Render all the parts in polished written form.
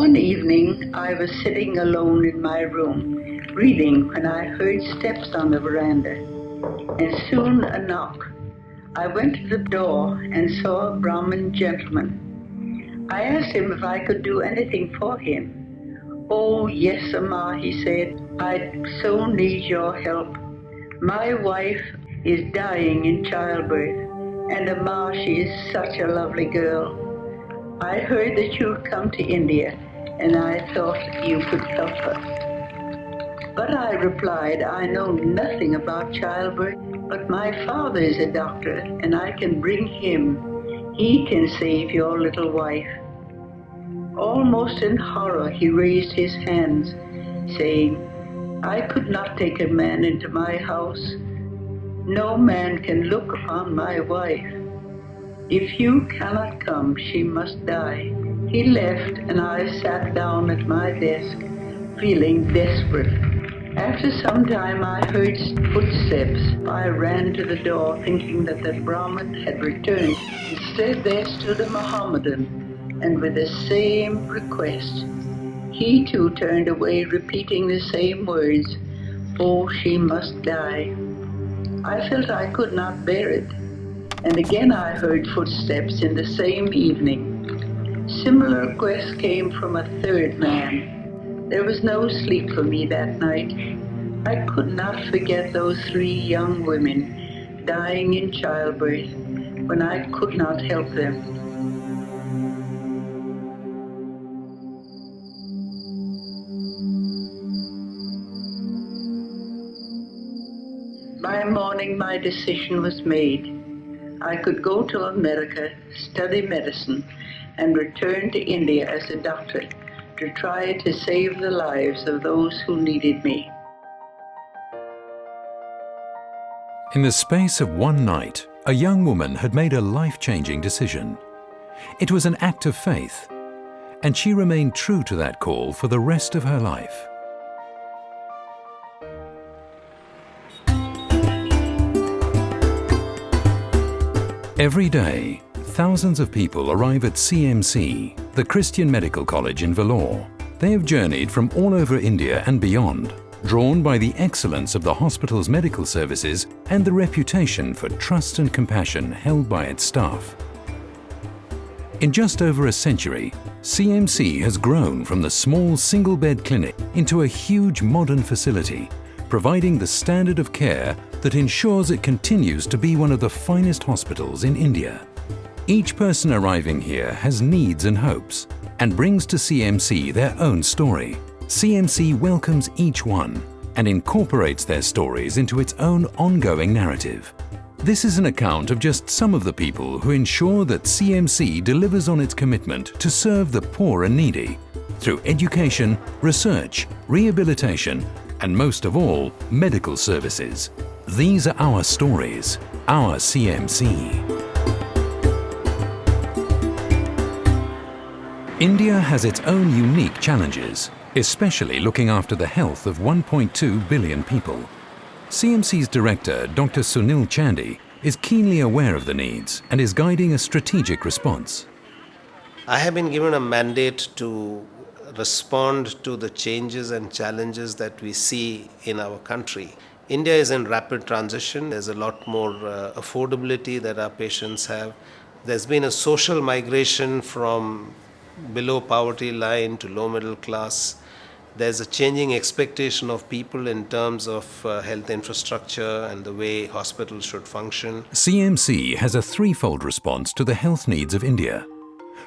One evening, I was sitting alone in my room, reading, when I heard steps on the veranda, and soon a knock. I went to the door and saw a Brahmin gentleman. I asked him if I could do anything for him. "Oh, yes, Amma," he said. "I so need your help. My wife is dying in childbirth, and Amma, she is such a lovely girl. I heard that you'd come to India, and I thought you could help her." But I replied, "I know nothing about childbirth, but my father is a doctor, and I can bring him. He can save your little wife." Almost in horror, he raised his hands, saying, "I could not take a man into my house. No man can look upon my wife. If you cannot come, she must die." He left, and I sat down at my desk, feeling desperate. After some time, I heard footsteps. I ran to the door, thinking that the Brahmin had returned. Instead, there stood a Mohammedan, and with the same request. He too turned away, repeating the same words, "Oh, she must die." I felt I could not bear it. And again I heard footsteps in the same evening. Similar requests came from a third man. There was no sleep for me that night. I could not forget those 3 young women dying in childbirth when I could not help them. By morning, my decision was made. I could go to America, study medicine, and return to India as a doctor to try to save the lives of those who needed me. In the space of one night, a young woman had made a life-changing decision. It was an act of faith, and she remained true to that call for the rest of her life. Every day, thousands of people arrive at CMC, the Christian Medical College in Vellore. They have journeyed from all over India and beyond, drawn by the excellence of the hospital's medical services and the reputation for trust and compassion held by its staff. In just over a century, CMC has grown from the small single-bed clinic into a huge modern facility, providing the standard of care that ensures it continues to be one of the finest hospitals in India. Each person arriving here has needs and hopes and brings to CMC their own story. CMC welcomes each one and incorporates their stories into its own ongoing narrative. This is an account of just some of the people who ensure that CMC delivers on its commitment to serve the poor and needy through education, research, rehabilitation, and most of all, medical services. These are our stories, our CMC. India has its own unique challenges, especially looking after the health of 1.2 billion people. CMC's director, Dr. Sunil Chandy, is keenly aware of the needs and is guiding a strategic response. I have been given a mandate to respond to the changes and challenges that we see in our country. India is in rapid transition. There's a lot more affordability that our patients have. There's been a social migration from below poverty line to low middle class. There's a changing expectation of people in terms of health infrastructure and the way hospitals should function. CMC has a threefold response to the health needs of India.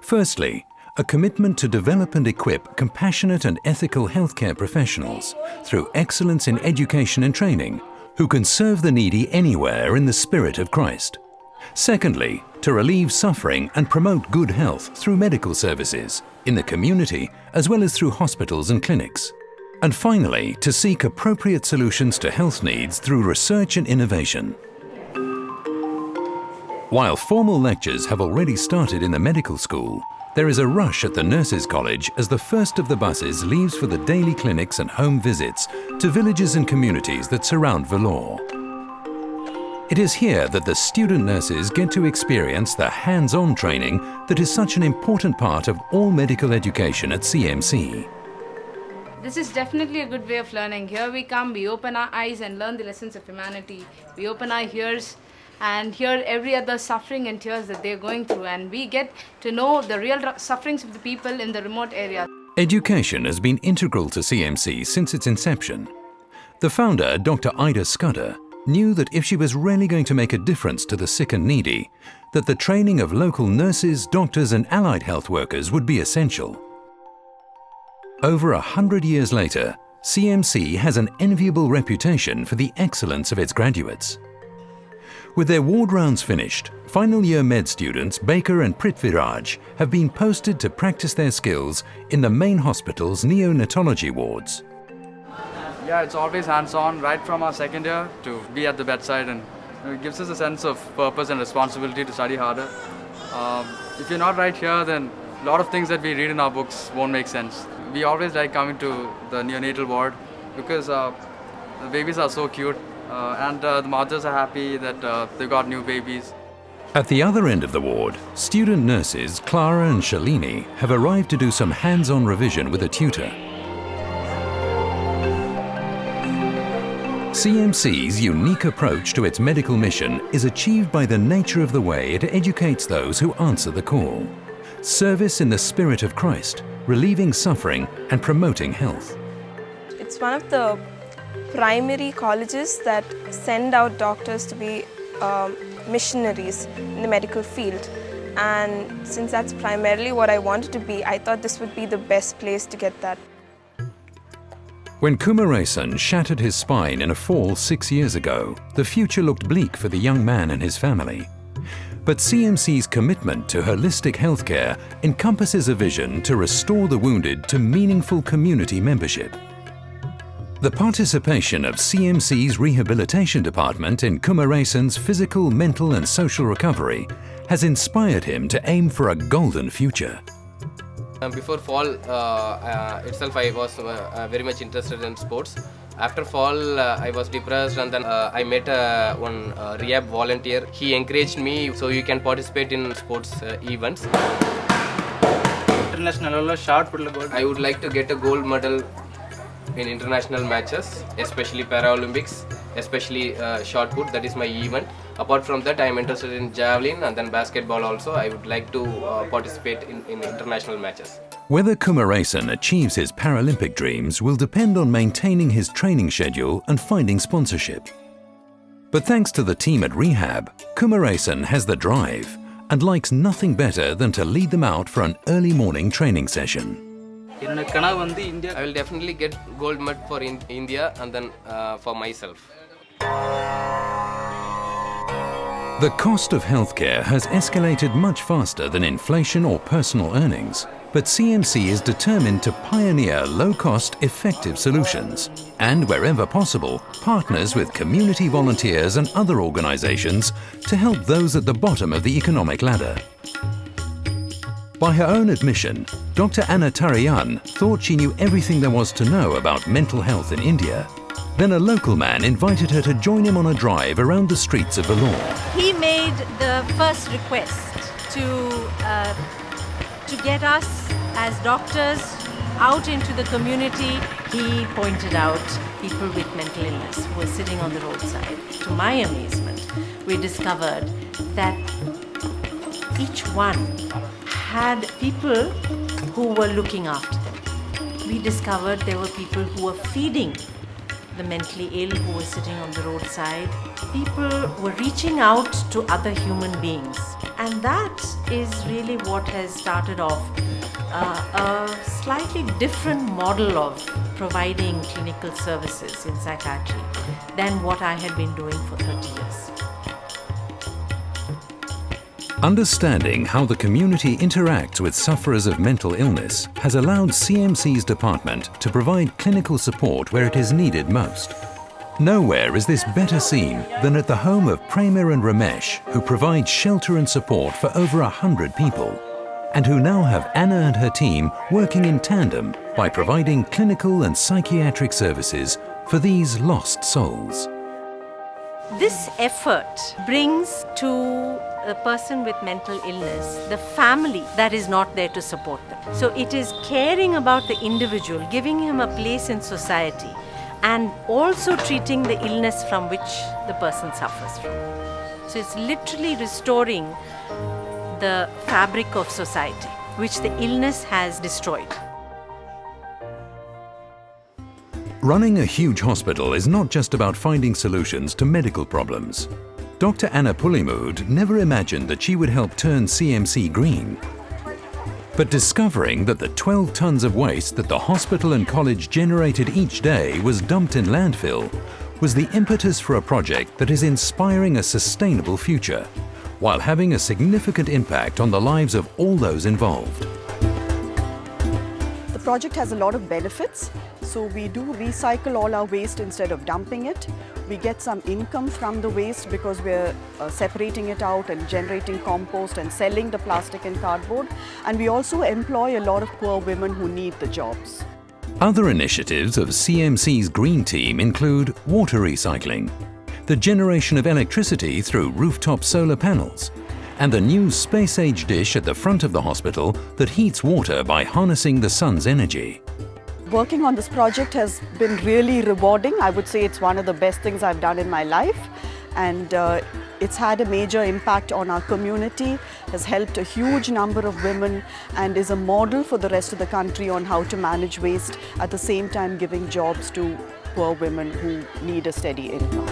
Firstly, a commitment to develop and equip compassionate and ethical healthcare professionals through excellence in education and training who can serve the needy anywhere in the spirit of Christ. Secondly, to relieve suffering and promote good health through medical services in the community as well as through hospitals and clinics. And finally, to seek appropriate solutions to health needs through research and innovation. While formal lectures have already started in the medical school, there is a rush at the Nurses' College as the first of the buses leaves for the daily clinics and home visits to villages and communities that surround Vellore. It is here that the student nurses get to experience the hands-on training that is such an important part of all medical education at CMC. This is definitely a good way of learning. Here we come, we open our eyes and learn the lessons of humanity. We open our ears and hear every other suffering and tears that they're going through, and we get to know the real sufferings of the people in the remote areas. Education has been integral to CMC since its inception. The founder, Dr. Ida Scudder, knew that if she was really going to make a difference to the sick and needy, that the training of local nurses, doctors and allied health workers would be essential. Over 100 years later, CMC has an enviable reputation for the excellence of its graduates. With their ward rounds finished, final year med students Baker and Prithviraj have been posted to practice their skills in the main hospital's neonatology wards. Yeah, it's always hands-on right from our second year to be at the bedside, and it gives us a sense of purpose and responsibility to study harder. If you're not right here, then a lot of things that we read in our books won't make sense. We always like coming to the neonatal ward because the babies are so cute and the mothers are happy that they've got new babies. At the other end of the ward, student nurses Clara and Shalini have arrived to do some hands-on revision with a tutor. CMC's unique approach to its medical mission is achieved by the nature of the way it educates those who answer the call. Service in the spirit of Christ, relieving suffering and promoting health. It's one of the primary colleges that send out doctors to be missionaries in the medical field. And since that's primarily what I wanted to be, I thought this would be the best place to get that. When Kumaresan shattered his spine in a fall 6 years ago, the future looked bleak for the young man and his family. But CMC's commitment to holistic healthcare encompasses a vision to restore the wounded to meaningful community membership. The participation of CMC's Rehabilitation Department in Kumaresan's physical, mental and social recovery has inspired him to aim for a golden future. Before fall itself, I was very much interested in sports. After fall, I was depressed, and then I met one rehab volunteer. He encouraged me, so you can participate in sports events. International shot put gold. I would like to get a gold medal in international matches, especially Paralympics, especially shot put. That is my event. Apart from that, I am interested in javelin and then basketball also. I would like to participate in international matches. Whether Kumaresan achieves his Paralympic dreams will depend on maintaining his training schedule and finding sponsorship. But thanks to the team at Rehab, Kumaresan has the drive and likes nothing better than to lead them out for an early morning training session. I will definitely get gold medal for India and then for myself. The cost of healthcare has escalated much faster than inflation or personal earnings, but CMC is determined to pioneer low-cost, effective solutions and, wherever possible, partners with community volunteers and other organizations to help those at the bottom of the economic ladder. By her own admission, Dr. Anna Tarayan thought she knew everything there was to know about mental health in India. Then a local man invited her to join him on a drive around the streets of Vellore. He made the first request to get us as doctors out into the community. He pointed out people with mental illness who were sitting on the roadside. To my amazement, we discovered that each one had people who were looking after them. We discovered there were people who were feeding the mentally ill who were sitting on the roadside. People were reaching out to other human beings. And that is really what has started off a slightly different model of providing clinical services in psychiatry than what I had been doing for 30 years. Understanding how the community interacts with sufferers of mental illness has allowed CMC's department to provide clinical support where it is needed most. Nowhere is this better seen than at the home of Prema and Ramesh, who provide shelter and support for over 100 people, and who now have Anna and her team working in tandem by providing clinical and psychiatric services for these lost souls. This effort brings to a person with mental illness the family that is not there to support them. So it is caring about the individual, giving him a place in society, and also treating the illness from which the person suffers from. So it's literally restoring the fabric of society, which the illness has destroyed. Running a huge hospital is not just about finding solutions to medical problems. Dr. Anna Pullimud never imagined that she would help turn CMC green. But discovering that the 12 tons of waste that the hospital and college generated each day was dumped in landfill was the impetus for a project that is inspiring a sustainable future, while having a significant impact on the lives of all those involved. The project has a lot of benefits. So we do recycle all our waste instead of dumping it. We get some income from the waste because we're separating it out and generating compost and selling the plastic and cardboard. And we also employ a lot of poor women who need the jobs. Other initiatives of CMC's Green Team include water recycling, the generation of electricity through rooftop solar panels, and the new space-age dish at the front of the hospital that heats water by harnessing the sun's energy. Working on this project has been really rewarding. I would say it's one of the best things I've done in my life, and it's had a major impact on our community, has helped a huge number of women, and is a model for the rest of the country on how to manage waste, at the same time giving jobs to poor women who need a steady income.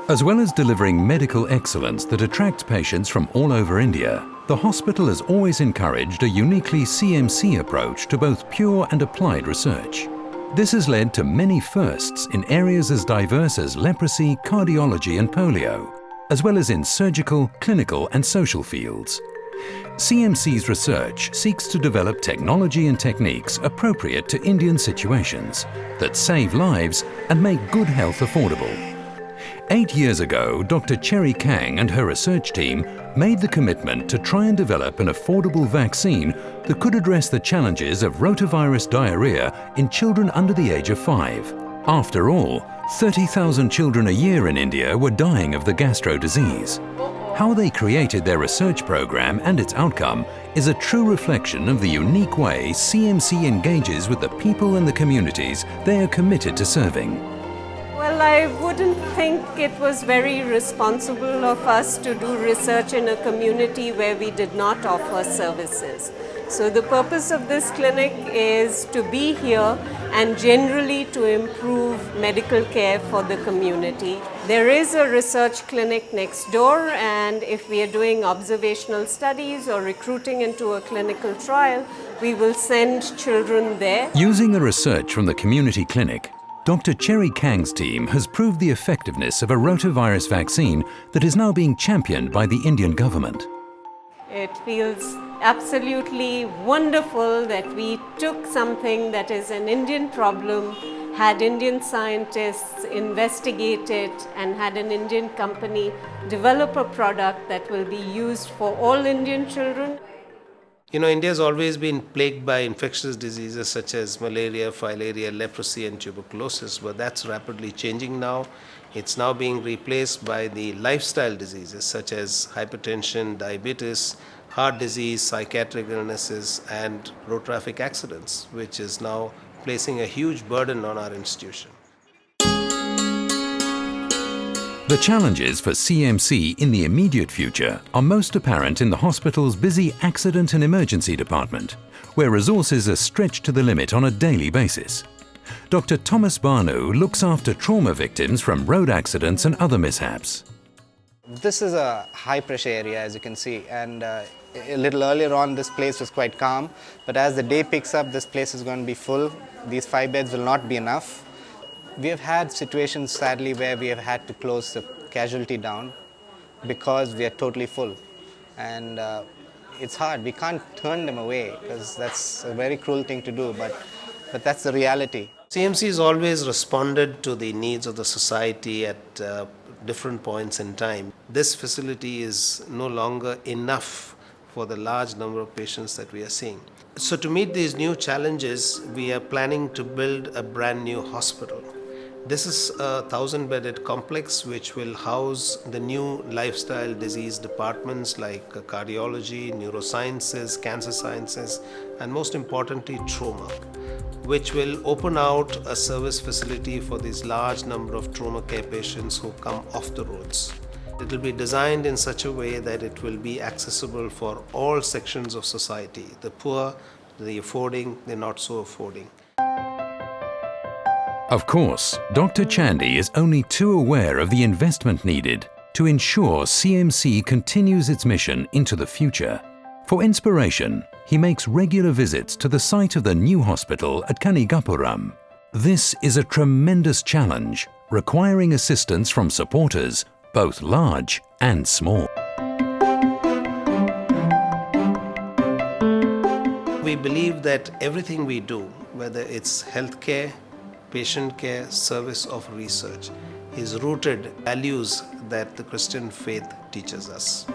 As well as delivering medical excellence that attracts patients from all over India, the hospital has always encouraged a uniquely CMC approach to both pure and applied research. This has led to many firsts in areas as diverse as leprosy, cardiology and polio, as well as in surgical, clinical and social fields. CMC's research seeks to develop technology and techniques appropriate to Indian situations that save lives and make good health affordable. 8 years ago, Dr. Cherry Kang and her research team made the commitment to try and develop an affordable vaccine that could address the challenges of rotavirus diarrhea in children under the age of 5. After all, 30,000 children a year in India were dying of the gastro disease. How they created their research program and its outcome is a true reflection of the unique way CMC engages with the people and the communities they are committed to serving. Well, I wouldn't think it was very responsible of us to do research in a community where we did not offer services. So the purpose of this clinic is to be here and generally to improve medical care for the community. There is a research clinic next door, and if we are doing observational studies or recruiting into a clinical trial, we will send children there. Using the research from the community clinic, Dr. Cherry Kang's team has proved the effectiveness of a rotavirus vaccine that is now being championed by the Indian government. It feels absolutely wonderful that we took something that is an Indian problem, had Indian scientists investigate it, and had an Indian company develop a product that will be used for all Indian children. You know, India has always been plagued by infectious diseases such as malaria, filaria, leprosy and tuberculosis, but that's rapidly changing now. It's now being replaced by the lifestyle diseases such as hypertension, diabetes, heart disease, psychiatric illnesses and road traffic accidents, which is now placing a huge burden on our institution. The challenges for CMC in the immediate future are most apparent in the hospital's busy accident and emergency department, where resources are stretched to the limit on a daily basis. Dr. Thomas Banu looks after trauma victims from road accidents and other mishaps. This is a high pressure area, as you can see, and a little earlier on this place was quite calm, but as the day picks up this place is going to be full. These 5 beds will not be enough. We have had situations, sadly, where we have had to close the casualty down because we are totally full. And it's hard. We can't turn them away because that's a very cruel thing to do, but that's the reality. CMC has always responded to the needs of the society at different points in time. This facility is no longer enough for the large number of patients that we are seeing. So to meet these new challenges, we are planning to build a brand new hospital. This is a 1,000-bedded complex which will house the new lifestyle disease departments like cardiology, neurosciences, cancer sciences, and most importantly, trauma, which will open out a service facility for these large number of trauma care patients who come off the roads. It will be designed in such a way that it will be accessible for all sections of society, the poor, the affording, the not so affording. Of course, Dr. Chandy is only too aware of the investment needed to ensure CMC continues its mission into the future. For inspiration, he makes regular visits to the site of the new hospital at Kanigapuram. This is a tremendous challenge, requiring assistance from supporters, both large and small. We believe that everything we do, whether it's healthcare, patient care, service of research, is rooted in values that the Christian faith teaches us.